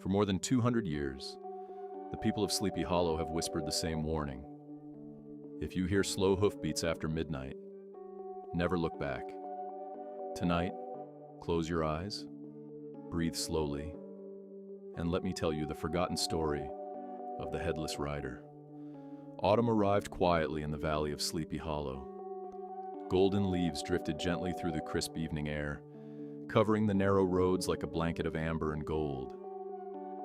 For more than 200 years, the people of Sleepy Hollow have whispered the same warning. If you hear slow hoofbeats after midnight, never look back. Tonight, close your eyes, breathe slowly, and let me tell you the forgotten story of the Headless Rider. Autumn arrived quietly in the valley of Sleepy Hollow. Golden leaves drifted gently through the crisp evening air, covering the narrow roads like a blanket of amber and gold.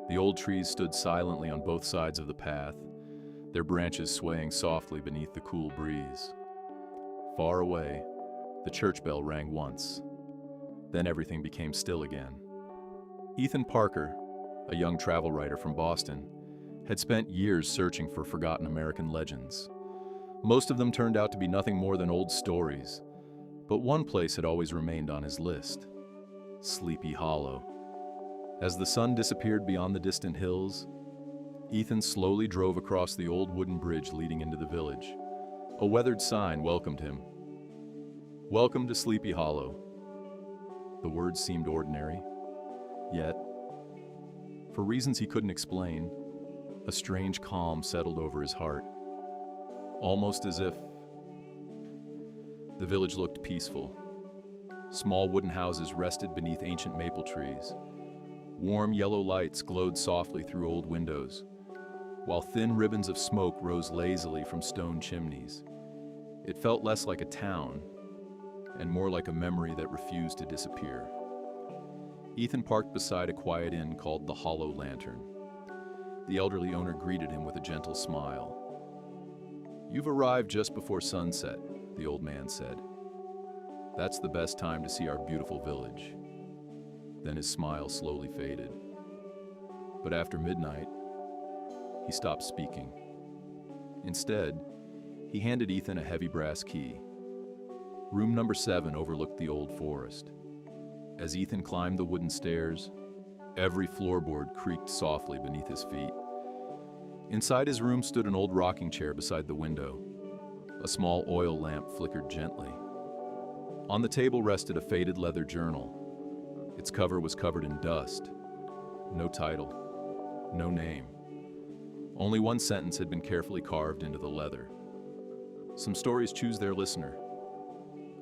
The old trees stood silently on both sides of the path, their branches swaying softly beneath the cool breeze. Far away, the church bell rang once. Then everything became still again. Ethan Parker, a young travel writer from Boston, had spent years searching for forgotten American legends. Most of them turned out to be nothing more than old stories, but one place had always remained on his list: Sleepy Hollow. As the sun disappeared beyond the distant hills, Ethan slowly drove across the old wooden bridge leading into the village. A weathered sign welcomed him. "Welcome to Sleepy Hollow." The words seemed ordinary, yet, for reasons he couldn't explain, a strange calm settled over his heart. Almost as if the village looked peaceful. Small wooden houses rested beneath ancient maple trees. Warm yellow lights glowed softly through old windows, while thin ribbons of smoke rose lazily from stone chimneys. It felt less like a town, and more like a memory that refused to disappear. Ethan parked beside a quiet inn called the Hollow Lantern. The elderly owner greeted him with a gentle smile. "You've arrived just before sunset," the old man said. "That's the best time to see our beautiful village." Then his smile slowly faded. But after midnight, he stopped speaking. Instead, he handed Ethan a heavy brass key. Room number 7 overlooked the old forest. As Ethan climbed the wooden stairs, every floorboard creaked softly beneath his feet. Inside his room stood an old rocking chair beside the window. A small oil lamp flickered gently. On the table rested a faded leather journal. Its cover was covered in dust. No title, no name. Only one sentence had been carefully carved into the leather. "Some stories choose their listener."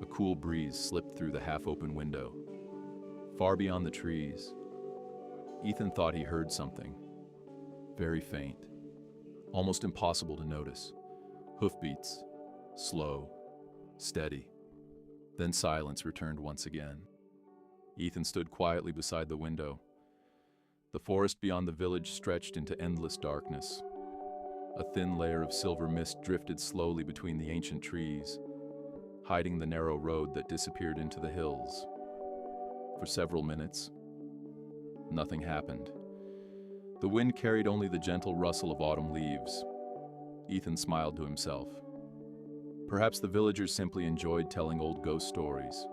A cool breeze slipped through the half-open window. Far beyond the trees, Ethan thought he heard something. Very faint, almost impossible to notice. Hoofbeats, slow, steady. Then silence returned once again. Ethan stood quietly beside the window. The forest beyond the village stretched into endless darkness. A thin layer of silver mist drifted slowly between the ancient trees, hiding the narrow road that disappeared into the hills. For several minutes, nothing happened. The wind carried only the gentle rustle of autumn leaves. Ethan smiled to himself. Perhaps the villagers simply enjoyed telling old ghost stories.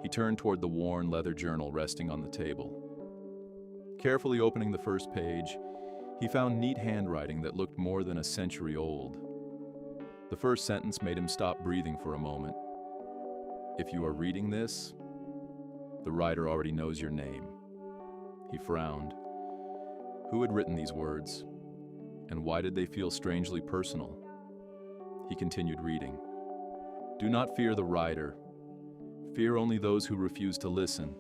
He turned toward the worn leather journal resting on the table. Carefully opening the first page, he found neat handwriting that looked more than a century old. The first sentence made him stop breathing for a moment. "If you are reading this, the writer already knows your name." He frowned. Who had written these words? And why did they feel strangely personal? He continued reading. "Do not fear the rider. Fear only those who refuse to listen.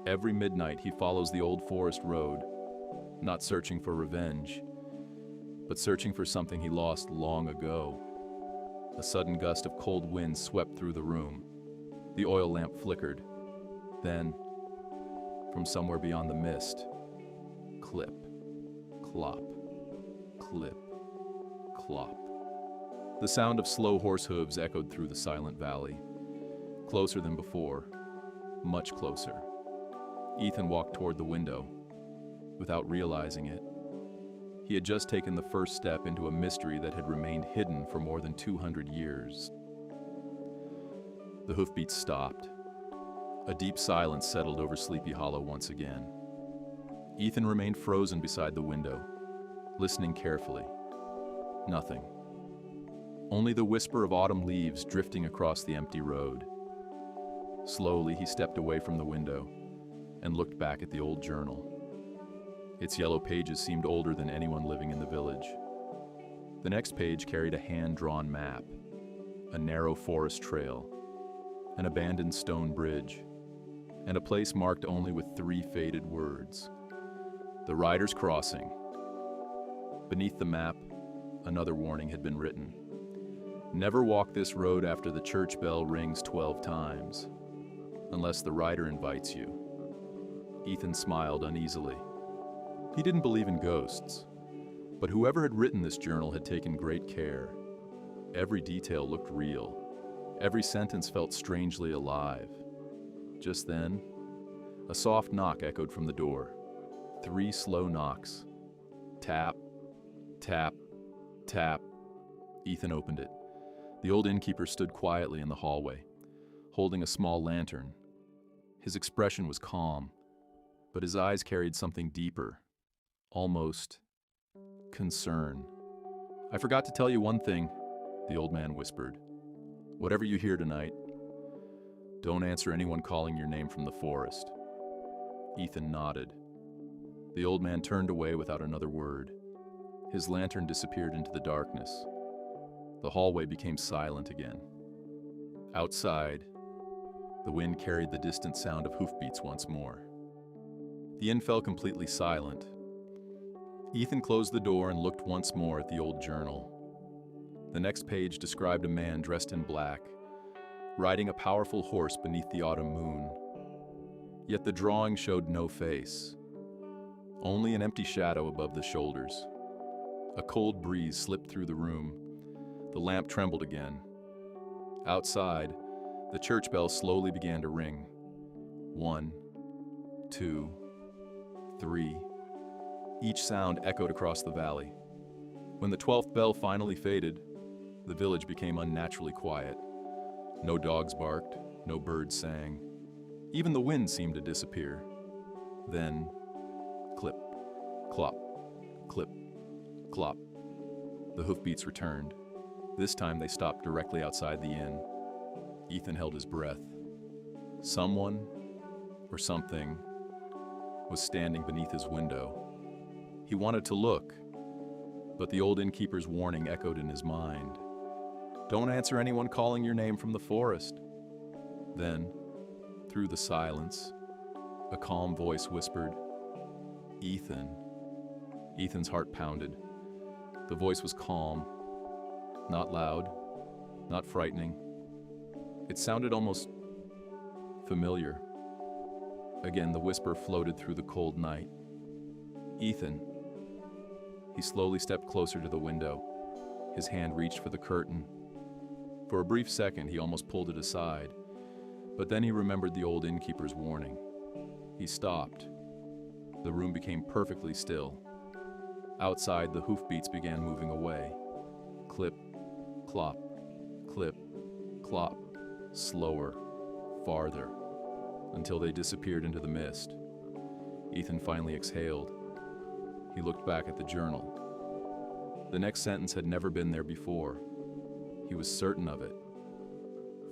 Every midnight he follows the old forest road, not searching for revenge, but searching for something he lost long ago." A sudden gust of cold wind swept through the room. The oil lamp flickered. Then, from somewhere beyond the mist, clip, clop, clip, clop. The sound of slow horse hooves echoed through the silent valley. Closer than before, much closer. Ethan walked toward the window. Without realizing it, he had just taken the first step into a mystery that had remained hidden for more than 200 years. The hoofbeats stopped. A deep silence settled over Sleepy Hollow once again. Ethan remained frozen beside the window, listening carefully. Nothing. Only the whisper of autumn leaves drifting across the empty road. Slowly, he stepped away from the window and looked back at the old journal. Its yellow pages seemed older than anyone living in the village. The next page carried a hand-drawn map, a narrow forest trail, an abandoned stone bridge, and a place marked only with 3 faded words: "The Rider's Crossing." Beneath the map, another warning had been written: "Never walk this road after the church bell rings 12 times, unless the rider invites you." Ethan smiled uneasily. He didn't believe in ghosts, but whoever had written this journal had taken great care. Every detail looked real. Every sentence felt strangely alive. Just then, a soft knock echoed from the door. 3 slow knocks. Tap, tap, tap. Ethan opened it. The old innkeeper stood quietly in the hallway, holding a small lantern. His expression was calm, but his eyes carried something deeper, almost concern. "I forgot to tell you one thing," the old man whispered. "Whatever you hear tonight, don't answer anyone calling your name from the forest." Ethan nodded. The old man turned away without another word. His lantern disappeared into the darkness. The hallway became silent again. Outside, the wind carried the distant sound of hoofbeats once more. The inn fell completely silent. Ethan closed the door and looked once more at the old journal. The next page described a man dressed in black, riding a powerful horse beneath the autumn moon. Yet the drawing showed no face, only an empty shadow above the shoulders. A cold breeze slipped through the room. The lamp trembled again. Outside, the church bell slowly began to ring. 1, 2, 3. Each sound echoed across the valley. When the 12th bell finally faded, the village became unnaturally quiet. No dogs barked, no birds sang. Even the wind seemed to disappear. Then, clip, clop, clip, clop. The hoofbeats returned. This time they stopped directly outside the inn. Ethan held his breath. Someone, or something, was standing beneath his window. He wanted to look, but the old innkeeper's warning echoed in his mind. "Don't answer anyone calling your name from the forest." Then, through the silence, a calm voice whispered, "Ethan." Ethan's heart pounded. The voice was calm, not loud, not frightening. It sounded almost familiar. Again, the whisper floated through the cold night. "Ethan." He slowly stepped closer to the window. His hand reached for the curtain. For a brief second, he almost pulled it aside, but then he remembered the old innkeeper's warning. He stopped. The room became perfectly still. Outside, the hoofbeats began moving away. Clip, clop, clip, clop, slower, farther, until they disappeared into the mist. Ethan finally exhaled. He looked back at the journal. The next sentence had never been there before. He was certain of it.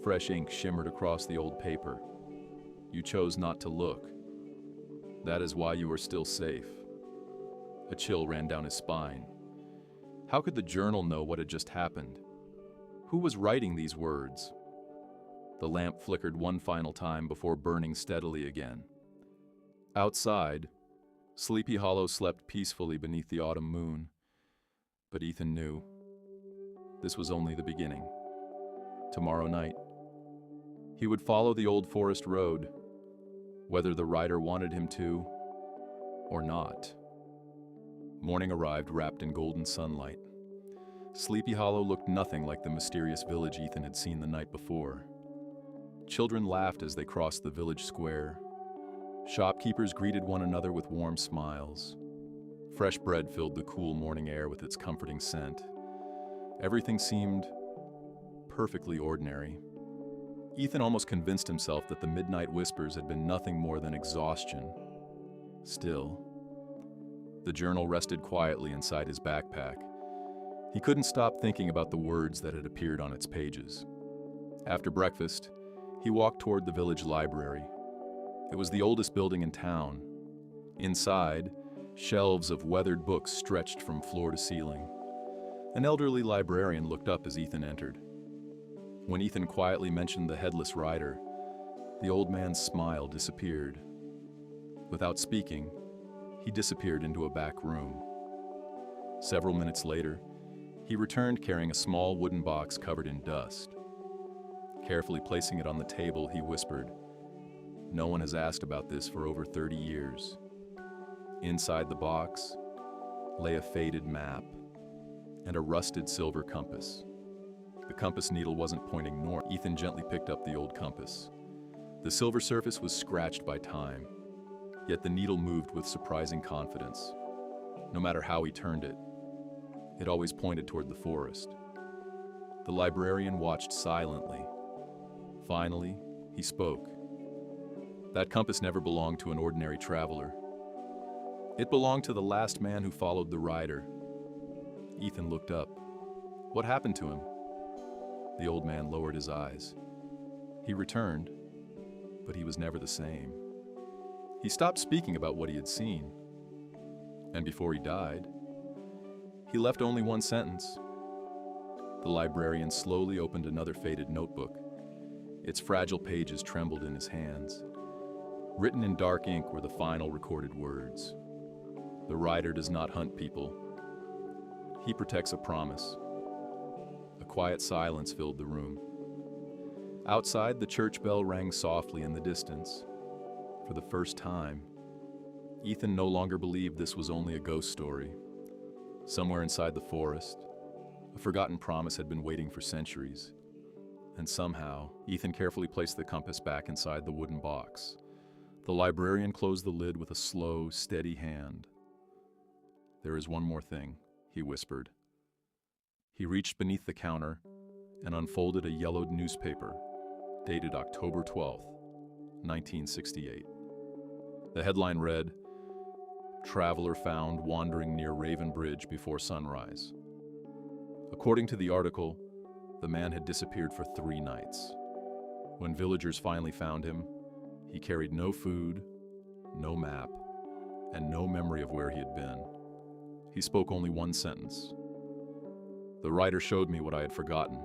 Fresh ink shimmered across the old paper. "You chose not to look. That is why you are still safe." A chill ran down his spine. How could the journal know what had just happened? Who was writing these words? The lamp flickered one final time before burning steadily again. Outside, Sleepy Hollow slept peacefully beneath the autumn moon. But Ethan knew this was only the beginning. Tomorrow night, he would follow the old forest road, whether the rider wanted him to or not. Morning arrived wrapped in golden sunlight. Sleepy Hollow looked nothing like the mysterious village Ethan had seen the night before. Children laughed as they crossed the village square. Shopkeepers greeted one another with warm smiles. Fresh bread filled the cool morning air with its comforting scent. Everything seemed perfectly ordinary. Ethan almost convinced himself that the midnight whispers had been nothing more than exhaustion. Still, the journal rested quietly inside his backpack. He couldn't stop thinking about the words that had appeared on its pages. After breakfast, he walked toward the village library. It was the oldest building in town. Inside, Shelves of weathered books stretched from floor to ceiling. An elderly librarian looked up as Ethan entered. When Ethan quietly mentioned the Headless Rider, the old man's smile disappeared. Without speaking, he disappeared into a back room. Several minutes later, he returned carrying a small wooden box covered in dust. Carefully placing it on the table, he whispered, "No one has asked about this for over 30 years. Inside the box lay a faded map and a rusted silver compass. The compass needle wasn't pointing north. Ethan gently picked up the old compass. The silver surface was scratched by time, yet the needle moved with surprising confidence. No matter how he turned it, it always pointed toward the forest. The librarian watched silently. Finally, he spoke. That compass never belonged to an ordinary traveler. It belonged to the last man who followed the rider." Ethan looked up. "What happened to him?" The old man lowered his eyes. "He returned, but he was never the same. He stopped speaking about what he had seen. And before he died, he left only one sentence." The librarian slowly opened another faded notebook. Its fragile pages trembled in his hands. Written in dark ink were the final recorded words. "The rider does not hunt people. He protects a promise." A quiet silence filled the room. Outside, the church bell rang softly in the distance. For the first time, Ethan no longer believed this was only a ghost story. Somewhere inside the forest, a forgotten promise had been waiting for centuries. And somehow, Ethan carefully placed the compass back inside the wooden box. The librarian closed the lid with a slow, steady hand. "There is one more thing," he whispered. He reached beneath the counter and unfolded a yellowed newspaper dated October 12th, 1968. The headline read, "Traveler found wandering near Raven Bridge before sunrise." According to the article, the man had disappeared for 3 nights. When villagers finally found him, he carried no food, no map, and no memory of where he had been. He spoke only one sentence. "The writer showed me what I had forgotten."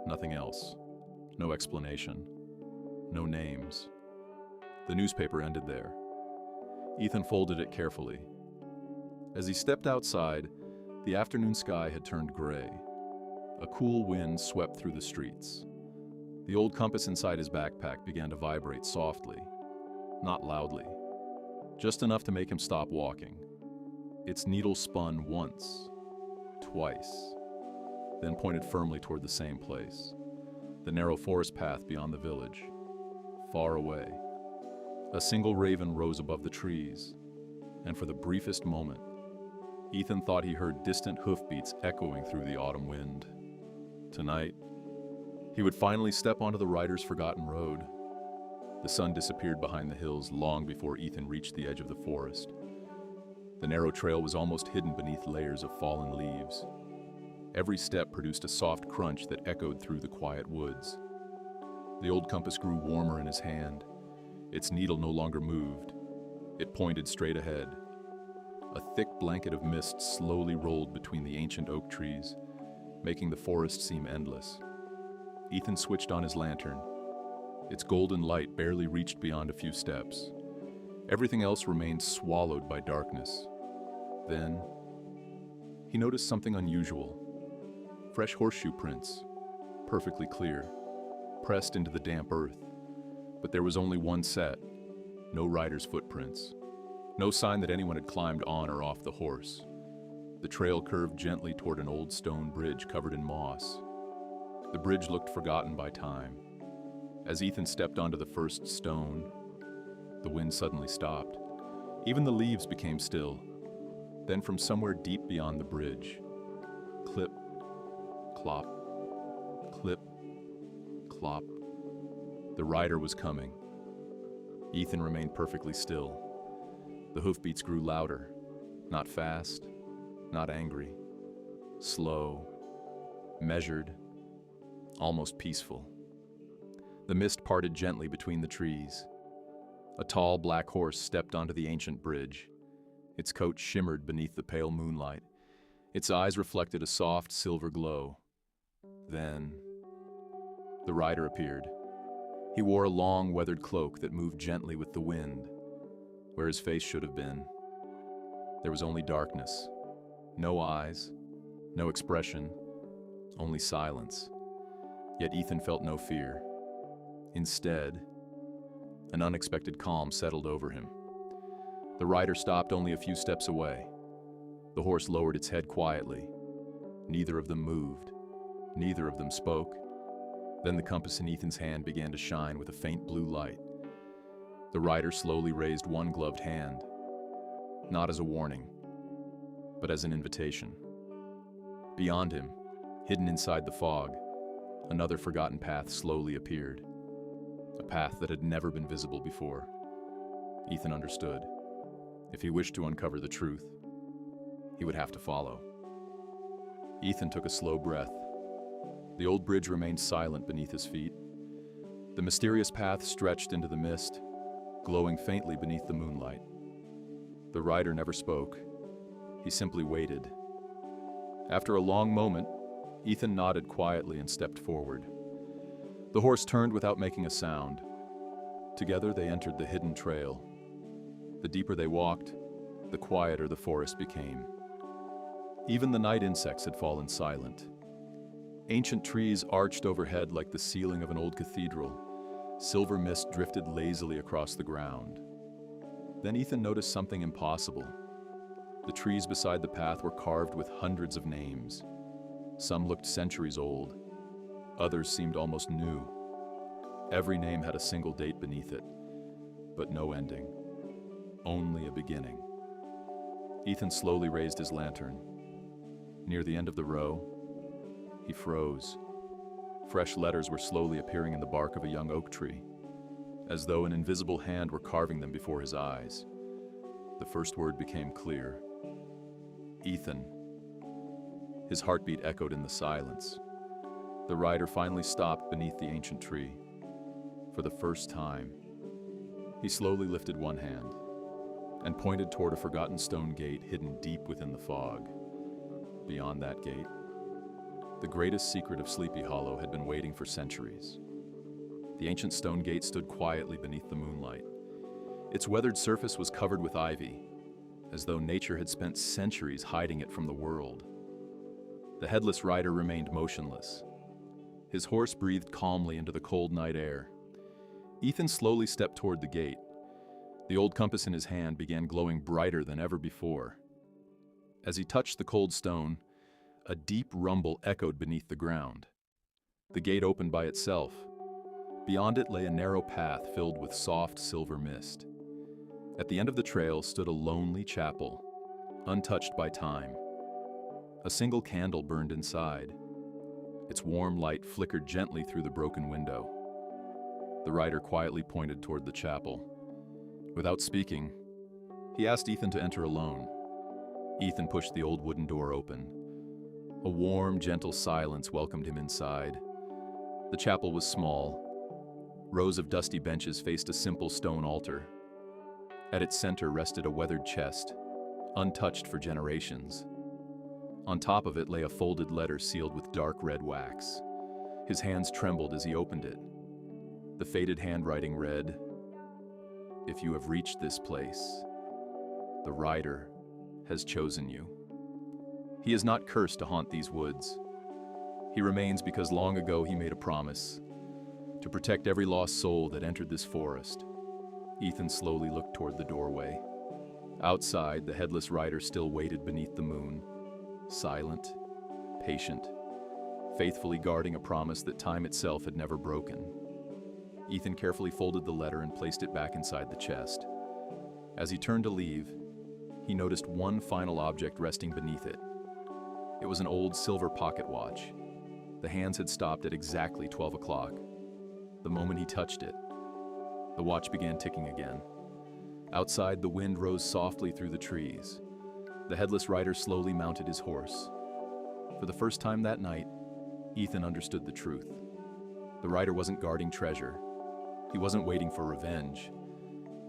Nothing else. No explanation. No names. The newspaper ended there. Ethan folded it carefully. As he stepped outside, the afternoon sky had turned gray. A cool wind swept through the streets. The old compass inside his backpack began to vibrate softly, not loudly, just enough to make him stop walking. Its needle spun once, twice, then pointed firmly toward the same place, the narrow forest path beyond the village, far away. A single raven rose above the trees, and for the briefest moment, Ethan thought he heard distant hoofbeats echoing through the autumn wind. Tonight, he would finally step onto the rider's forgotten road. The sun disappeared behind the hills long before Ethan reached the edge of the forest. The narrow trail was almost hidden beneath layers of fallen leaves. Every step produced a soft crunch that echoed through the quiet woods. The old compass grew warmer in his hand. Its needle no longer moved. It pointed straight ahead. A thick blanket of mist slowly rolled between the ancient oak trees, making the forest seem endless. Ethan switched on his lantern. Its golden light barely reached beyond a few steps. Everything else remained swallowed by darkness. Then, he noticed something unusual. Fresh horseshoe prints, perfectly clear, pressed into the damp earth. But there was only one set, no rider's footprints. No sign that anyone had climbed on or off the horse. The trail curved gently toward an old stone bridge covered in moss. The bridge looked forgotten by time. As Ethan stepped onto the first stone, the wind suddenly stopped. Even the leaves became still. Then from somewhere deep beyond the bridge, clip, clop, clip, clop. The rider was coming. Ethan remained perfectly still. The hoofbeats grew louder, not fast, not angry, slow, measured, almost peaceful. The mist parted gently between the trees. A tall black horse stepped onto the ancient bridge, Its coat shimmered beneath the pale moonlight. Its eyes reflected a soft silver glow. Then, the rider appeared. He wore a long, weathered cloak that moved gently with the wind. Where his face should have been, there was only darkness. No eyes, no expression, only silence. Yet Ethan felt no fear. Instead, an unexpected calm settled over him. The rider stopped only a few steps away. The horse lowered its head quietly. Neither of them moved. Neither of them spoke. Then the compass in Ethan's hand began to shine with a faint blue light. The rider slowly raised one gloved hand, not as a warning, but as an invitation. Beyond him, hidden inside the fog, another forgotten path slowly appeared. A path that had never been visible before. Ethan understood. If he wished to uncover the truth, he would have to follow. Ethan took a slow breath. The old bridge remained silent beneath his feet. The mysterious path stretched into the mist, glowing faintly beneath the moonlight. The rider never spoke. He simply waited. After a long moment, Ethan nodded quietly and stepped forward. The horse turned without making a sound. Together they entered the hidden trail. The deeper they walked, the quieter the forest became. Even the night insects had fallen silent. Ancient trees arched overhead like the ceiling of an old cathedral. Silver mist drifted lazily across the ground. Then Ethan noticed something impossible. The trees beside the path were carved with hundreds of names. Some looked centuries old. Others seemed almost new. Every name had a single date beneath it, but no ending. Only a beginning. Ethan slowly raised his lantern. Near the end of the row, he froze. Fresh letters were slowly appearing in the bark of a young oak tree, as though an invisible hand were carving them before his eyes. The first word became clear. Ethan. His heartbeat echoed in the silence. The rider finally stopped beneath the ancient tree. For the first time, he slowly lifted one hand and pointed toward a forgotten stone gate hidden deep within the fog. Beyond that gate, the greatest secret of Sleepy Hollow had been waiting for centuries. The ancient stone gate stood quietly beneath the moonlight. Its weathered surface was covered with ivy, as though nature had spent centuries hiding it from the world. The Headless Rider remained motionless. His horse breathed calmly into the cold night air. Ethan slowly stepped toward the gate. The old compass in his hand began glowing brighter than ever before. As he touched the cold stone, a deep rumble echoed beneath the ground. The gate opened by itself. Beyond it lay a narrow path filled with soft silver mist. At the end of the trail stood a lonely chapel, untouched by time. A single candle burned inside. Its warm light flickered gently through the broken window. The rider quietly pointed toward the chapel. Without speaking, he asked Ethan to enter alone. Ethan pushed the old wooden door open. A warm, gentle silence welcomed him inside. The chapel was small. Rows of dusty benches faced a simple stone altar. At its center rested a weathered chest, untouched for generations. On top of it lay a folded letter sealed with dark red wax. His hands trembled as he opened it. The faded handwriting read, "If you have reached this place, the rider has chosen you. He is not cursed to haunt these woods. He remains because long ago he made a promise to protect every lost soul that entered this forest." Ethan slowly looked toward the doorway. Outside, the Headless Rider still waited beneath the moon, silent, patient, faithfully guarding a promise that time itself had never broken. Ethan carefully folded the letter and placed it back inside the chest. As he turned to leave, he noticed one final object resting beneath it. It was an old silver pocket watch. The hands had stopped at exactly 12 o'clock. The moment he touched it, the watch began ticking again. Outside, the wind rose softly through the trees. The Headless Rider slowly mounted his horse. For the first time that night, Ethan understood the truth. The rider wasn't guarding treasure. He wasn't waiting for revenge.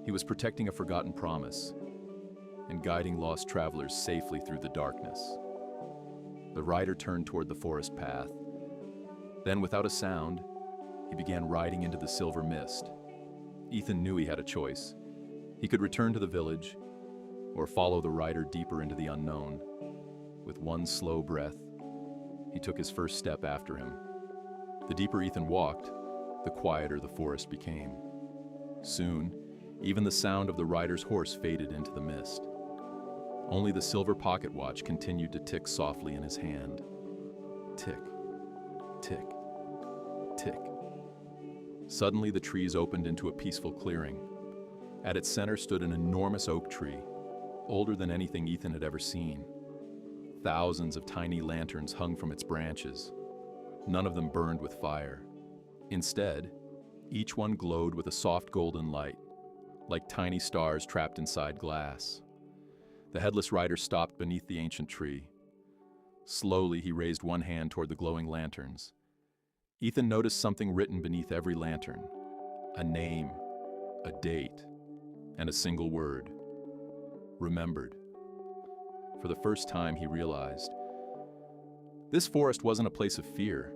He was protecting a forgotten promise. and guiding lost travelers safely through the darkness. The rider turned toward the forest path. Then, without a sound, he began riding into the silver mist. Ethan knew he had a choice. He could return to the village, or follow the rider deeper into the unknown. With one slow breath, he took his first step after him. The deeper Ethan walked, the quieter the forest became. Soon, even the sound of the rider's horse faded into the mist. Only the silver pocket watch continued to tick softly in his hand. Tick, tick, tick. Suddenly, the trees opened into a peaceful clearing. At its center stood an enormous oak tree, older than anything Ethan had ever seen. Thousands of tiny lanterns hung from its branches. None of them burned with fire. Instead, each one glowed with a soft golden light, like tiny stars trapped inside glass. The Headless Rider stopped beneath the ancient tree. Slowly, he raised one hand toward the glowing lanterns. Ethan noticed something written beneath every lantern. A name, a date, and a single word. Remembered. For the first time, he realized this forest wasn't a place of fear.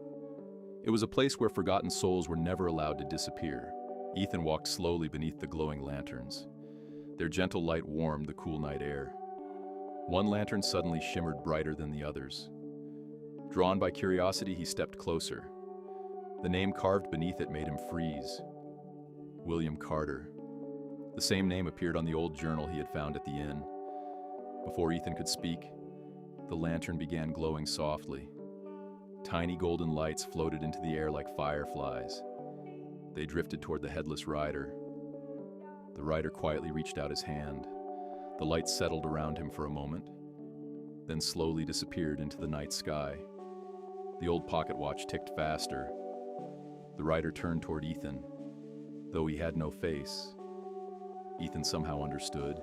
It was a place where forgotten souls were never allowed to disappear. Ethan walked slowly beneath the glowing lanterns. Their gentle light warmed the cool night air. One lantern suddenly shimmered brighter than the others. Drawn by curiosity, he stepped closer. The name carved beneath it made him freeze. William Carter. The same name appeared on the old journal he had found at the inn. Before Ethan could speak, the lantern began glowing softly. Tiny golden lights floated into the air like fireflies. They drifted toward the Headless Rider. The rider quietly reached out his hand. The light settled around him for a moment, then slowly disappeared into the night sky. The old pocket watch ticked faster. The rider turned toward Ethan. Though he had no face, Ethan somehow understood.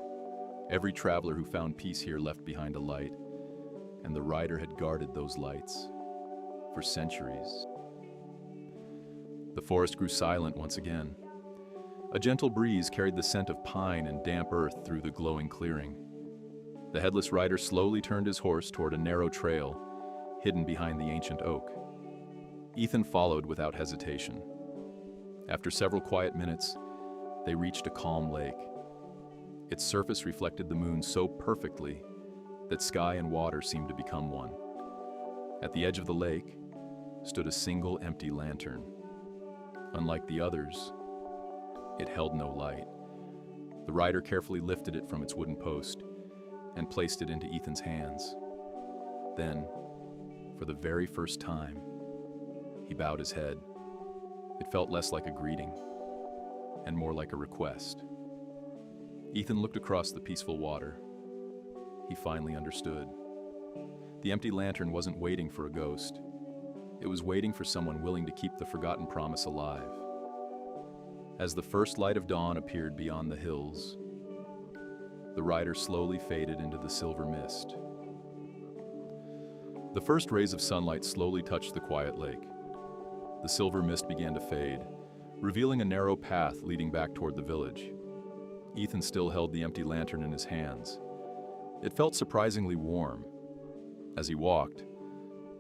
Every traveler who found peace here left behind a light, and the rider had guarded those lights for centuries. The forest grew silent once again. A gentle breeze carried the scent of pine and damp earth through the glowing clearing. The Headless Rider slowly turned his horse toward a narrow trail hidden behind the ancient oak. Ethan followed without hesitation. After several quiet minutes, they reached a calm lake. Its surface reflected the moon so perfectly that sky and water seemed to become one. At the edge of the lake stood a single empty lantern. Unlike the others, it held no light. The rider carefully lifted it from its wooden post and placed it into Ethan's hands. Then, for the very first time, he bowed his head. It felt less like a greeting and more like a request. Ethan looked across the peaceful water. He finally understood. The empty lantern wasn't waiting for a ghost. It was waiting for someone willing to keep the forgotten promise alive. As the first light of dawn appeared beyond the hills, the rider slowly faded into the silver mist. The first rays of sunlight slowly touched the quiet lake. The silver mist began to fade, revealing a narrow path leading back toward the village. Ethan still held the empty lantern in his hands. It felt surprisingly warm. As he walked,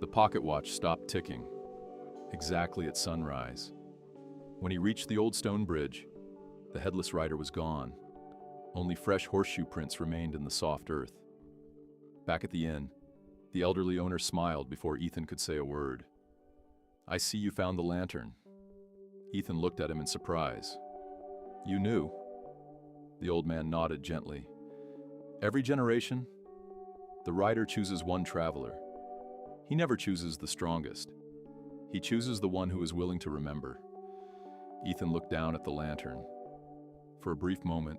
the pocket watch stopped ticking, exactly at sunrise. When he reached the old stone bridge, the Headless Rider was gone. Only fresh horseshoe prints remained in the soft earth. Back at the inn, the elderly owner smiled before Ethan could say a word. "I see you found the lantern." Ethan looked at him in surprise. "You knew?" The old man nodded gently. "Every generation, the rider chooses one traveler. He never chooses the strongest. He chooses the one who is willing to remember." Ethan looked down at the lantern. For a brief moment,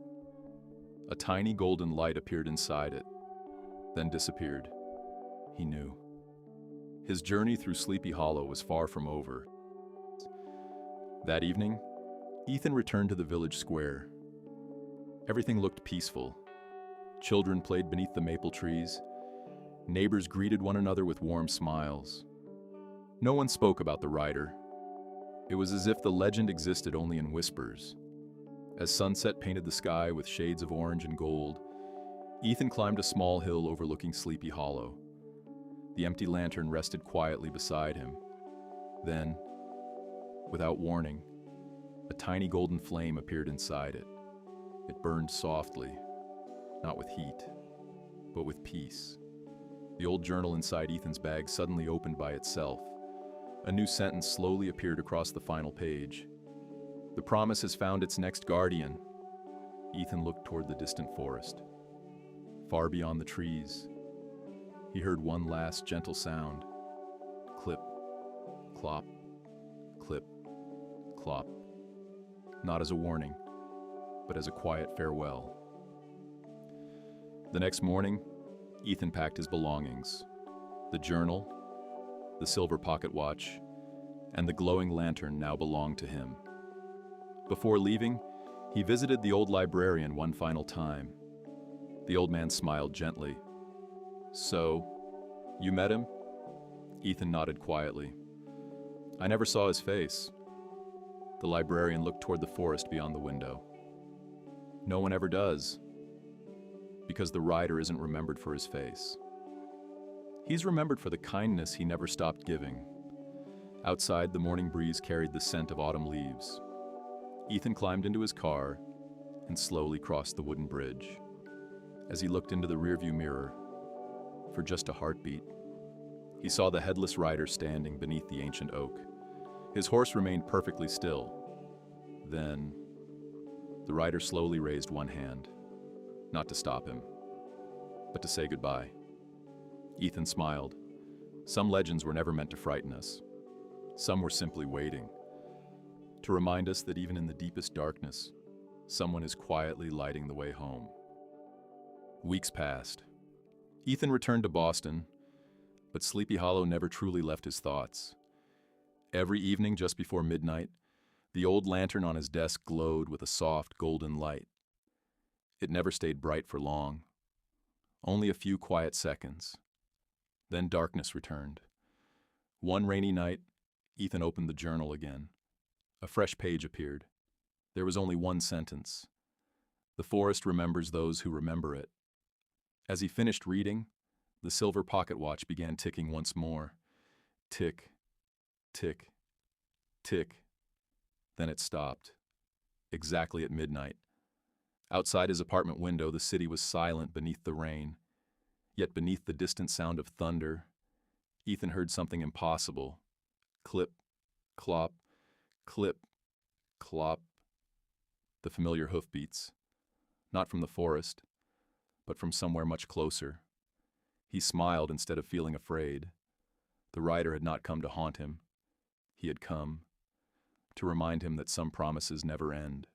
a tiny golden light appeared inside it, then disappeared. He knew. His journey through Sleepy Hollow was far from over. That evening, Ethan returned to the village square. Everything looked peaceful. Children played beneath the maple trees. Neighbors greeted one another with warm smiles. No one spoke about the rider. It was as if the legend existed only in whispers. As sunset painted the sky with shades of orange and gold, Ethan climbed a small hill overlooking Sleepy Hollow. The empty lantern rested quietly beside him. Then, without warning, a tiny golden flame appeared inside it. It burned softly, not with heat, but with peace. The old journal inside Ethan's bag suddenly opened by itself. A new sentence slowly appeared across the final page. "The promise has found its next guardian." Ethan looked toward the distant forest. Far beyond the trees, he heard one last gentle sound. Clip, clop, clip, clop. Not as a warning, but as a quiet farewell. The next morning, Ethan packed his belongings: the journal, the silver pocket watch, and the glowing lantern now belonged to him. Before leaving, he visited the old librarian one final time. The old man smiled gently. "So, you met him?" Ethan nodded quietly. "I never saw his face." The librarian looked toward the forest beyond the window. "No one ever does, because the rider isn't remembered for his face. He's remembered for the kindness he never stopped giving." Outside, the morning breeze carried the scent of autumn leaves. Ethan climbed into his car and slowly crossed the wooden bridge. As he looked into the rearview mirror, for just a heartbeat, he saw the Headless Rider standing beneath the ancient oak. His horse remained perfectly still. Then, the rider slowly raised one hand, not to stop him, but to say goodbye. Ethan smiled. Some legends were never meant to frighten us. Some were simply waiting, to remind us that even in the deepest darkness, someone is quietly lighting the way home. Weeks passed. Ethan returned to Boston, but Sleepy Hollow never truly left his thoughts. Every evening just before midnight, the old lantern on his desk glowed with a soft golden light. It never stayed bright for long, only a few quiet seconds. Then darkness returned. One rainy night, Ethan opened the journal again. A fresh page appeared. There was only one sentence: "The forest remembers those who remember it." As he finished reading, the silver pocket watch began ticking once more. Tick, tick, tick. Then it stopped, exactly at midnight. Outside his apartment window, the city was silent beneath the rain. Yet beneath the distant sound of thunder, Ethan heard something impossible. Clip, clop, clip, clop. The familiar hoofbeats, not from the forest, but from somewhere much closer. He smiled instead of feeling afraid. The rider had not come to haunt him. He had come to remind him that some promises never end.